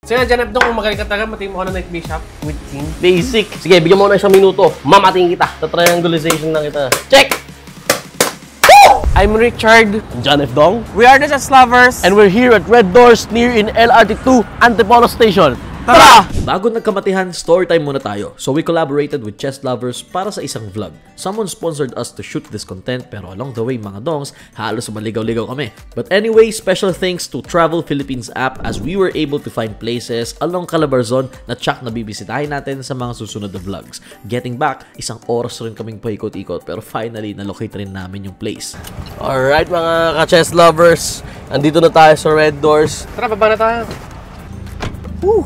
Sige, Janab dong, kung magaling ka talaga, matiin mo ka ng Knight Bishop with King. Basic. Sige, bigyan mo na isang minuto. Mamating kita. Sa-triangulization lang kita. Check! I'm Richard. John F. Dong. We are the Chess Lovers. And we're here at Red Doors near in LRT2 Antipolo Station. Tara! Bago nagkamatihan, story time muna tayo. So we collaborated with Chess Lovers para sa isang vlog. Someone sponsored us to shoot this content pero along the way mga dongs, halos maligaw-ligaw kami. But anyway, special thanks to Travel Philippines app as we were able to find places along Calabarzon na tsak na bibisitahin natin sa mga susunod na vlogs. Getting back, isang oras rin kaming paikot-ikot pero finally na-locate rin namin yung place. Alright mga ka-Chess Lovers, andito na tayo sa Red Doors. Tara, baba na tayo. Woo!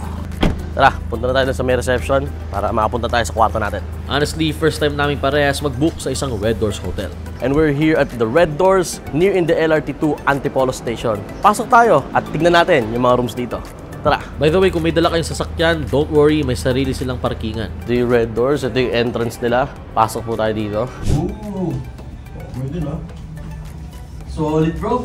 Tara, punta na tayo sa may reception para makapunta tayo sa kwarto natin. Honestly, first time namin parehas mag-book sa isang Red Doors hotel. And we're here at the Red Doors near in the LRT2 Antipolo Station. Pasok tayo at tignan natin yung mga rooms dito. Tara. By the way, kung may dala kayong sasakyan, don't worry, may sarili silang parkingan. Ito yung Red Doors, ito yung entrance nila. Pasok po tayo dito. Ooh, pwede na. Solid bro.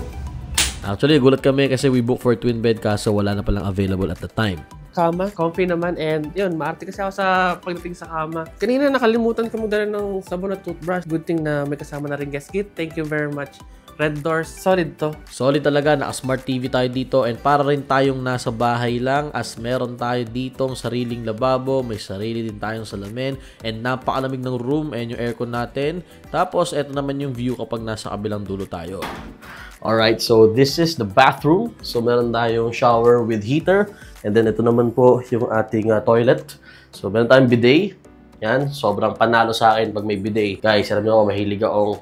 Actually, gulat kami kasi we booked for twin bed kaso wala na palang available at the time. Kama, comfy naman, and yun, maarte kasi ako sa pagdating sa kama. Kanina nakalimutan ko magdala ng sabon at toothbrush. Good thing na may kasama na rin guest kit. Thank you very much. Red Doors, solid to. Solid talaga, naka-smart TV tayo dito and para rin tayong nasa bahay lang as meron tayo ditong sariling lababo, may sarili din tayong salamin and napakalamig ng room and yung aircon natin. Tapos, eto naman yung view kapag nasa kabilang dulo tayo. Alright, so this is the bathroom. So meron tayong shower with heater. And then ito naman po yung ating toilet. So meron tayong bidet. Yan, sobrang panalo sa akin pag may bidet. Guys, alam niyo ako, mahilig akong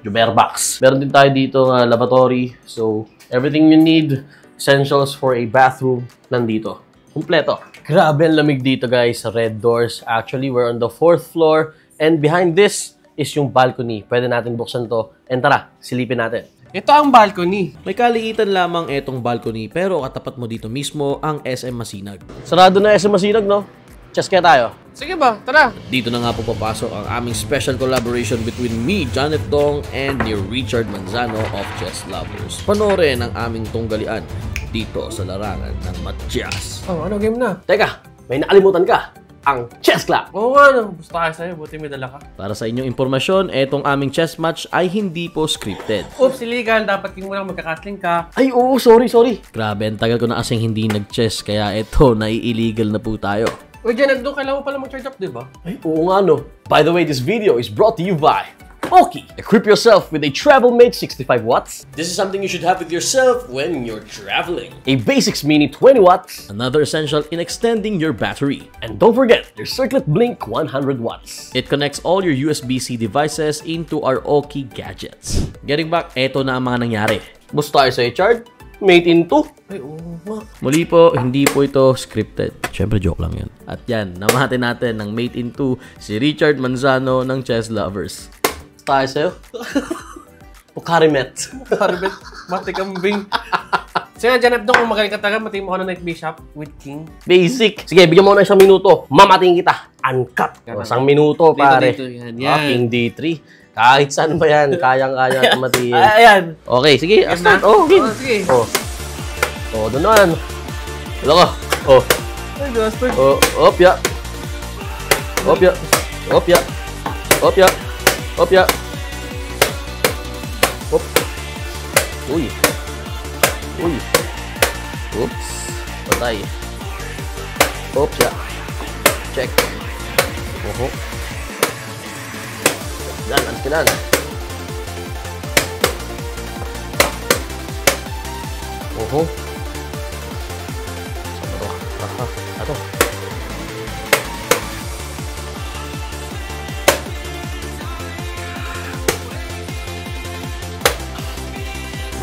Jumer box. Meron din tayo dito ng lavatory. So everything you need, essentials for a bathroom, nandito. Kumpleto. Grabe ang lamig dito guys sa Red Doors. Actually, we're on the 4th floor. And behind this is yung balcony. Pwede natin buksan to. And tara, silipin natin. Ito ang balcony. May kaliitan lamang etong balcony pero katapat mo dito mismo ang SM Masinag. Sarado na SM Masinag, no? Chess kaya tayo. Sige ba, tara. Dito na nga po papasok ang aming special collaboration between me, John F. Dong, and ni Richard Manzano of Chess Lovers. Panoorin ang aming tunggalian dito sa larangan ng Matyas. Oh, ano game na? Teka, may nakalimutan ka. Ang Chess Club. Oo nga, no. Gusto kayo sa'yo. Buti may dala ka. Para sa inyong impormasyon, etong aming chess match ay hindi po scripted. Oops, illegal. Dapat king mo lang magkakasling ka. Ay, oo, sorry. Grabe, ang tagal ko na kasing hindi nag-chess kaya eto, nai-illegal na po tayo. Uy, Janab, doon kailangan mo pala mag-charge up, diba? Ay, oo nga, no. By the way, this video is brought to you by Oki. Equip yourself with a TravelMate 65 watts. This is something you should have with yourself when you're traveling. A Basics Mini 20 watts. Another essential in extending your battery. And don't forget, your Circlet Blink 100 watts. It connects all your USB-C devices into our Oki gadgets. Getting back, eto na ang mga nangyari. Gusto tayo sa Richard? Mate in 2. Ay, oo nga. Muli po, hindi po ito scripted. Siyempre, joke lang yun. At yan, namahati natin ng Mate in 2 si Richard Manzano ng Chess Lovers. Tayo sa'yo? Pukarimet. Harbet, matikambing. Sige, Janab dong, kung magaling ka talaga, matiin mo ka ng Knight Bishop with King. Basic. Sige, bigyan mo na isang minuto. Mamating kita. Uncut. Isang minuto, pare. Dito, yan. King D3. Kahit saan ba yan, kayang-kaya natin matiin. Ayan. Okay, sige. Start. Oh, Oh, sige. Oh. Oh, doon naman. Wala ka. Oh. Ay, Gasper. Oh, opya. Opya. Opya. Opya. Opya. Op. Uy. Uy. Oops. Patay. Opya. Check. Oho. Yan, antilan. Oho. Saan ba ito? Ato.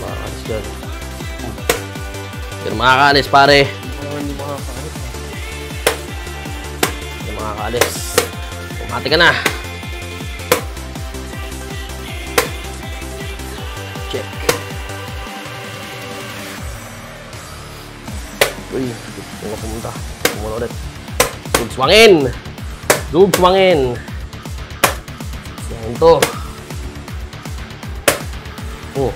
Makakalis dyan. Pero makakalis, pare. Hindi makakalit. Hindi makakalis. Pumati ka na. Check. Uy, hindi ko pumunta. Pumunta ulit. Dugswangin! Dugswangin! Yan to. Oh.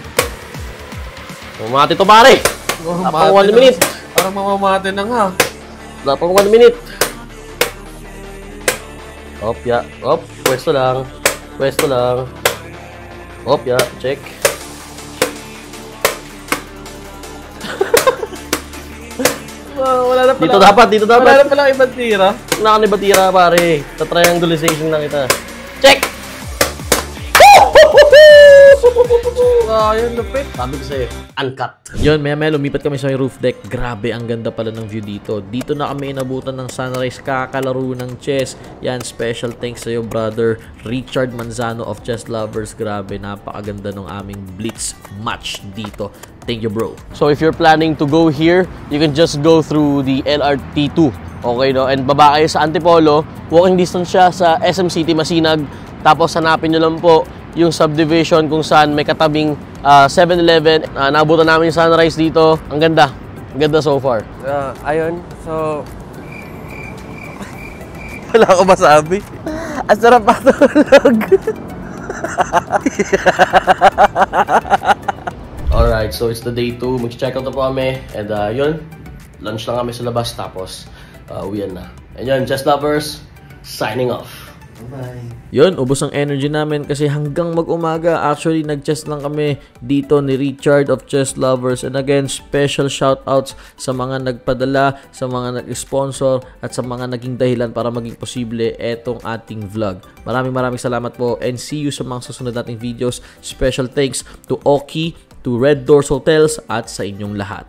Pumati to, pare! Tapang 1 minute. Parang mamamate na nga. wala pang 1 minute. Op, ya. Op, pwesto lang. Pwesto lang. Op, ya. Check. Wala na pala. Dito dapat, dito dapat. Wala na pala ibang tira. Wala ka na ba tira, pare? Ta-triangulization lang kita. Check! Ayun, lupit. Sabi ko sa'yo, uncut. Yun, maya lumipat kami sa may roof deck. Grabe, ang ganda pala ng view dito. Dito na kami inabutan ng sunrise, kakalaro ng chess. Yan, special thanks sa'yo, brother Richard Manzano of Chess Lovers. Grabe, napakaganda ng aming blitz match dito. Thank you, bro. So if you're planning to go here, you can just go through the LRT2. Okay, no? And baba kayo sa Antipolo. Walking distance siya sa SM City, Masinag. Tapos hanapin nyo lang po yung subdivision kung saan may katabing 7-Eleven. Nabutan namin yung sunrise dito. Ang ganda. Ang ganda so far. Ayun, so... Wala ko masabi. Ang sarap patulog. Alright, so it's the day 2. Mag-check out na po kami. And yun, lunch lang kami sa labas. Tapos, uwian na. And yun, Chess Lovers, signing off. Bye-bye. Yun, ubos ang energy namin kasi hanggang mag-umaga, actually nag-chess lang kami dito ni Richard of Chess Lovers. And again, special shoutouts sa mga nagpadala, sa mga nag-sponsor, at sa mga naging dahilan para maging posible etong ating vlog. Maraming salamat po and see you sa mga susunod nating videos. Special thanks to Oki, to Red Doors Hotels, at sa inyong lahat.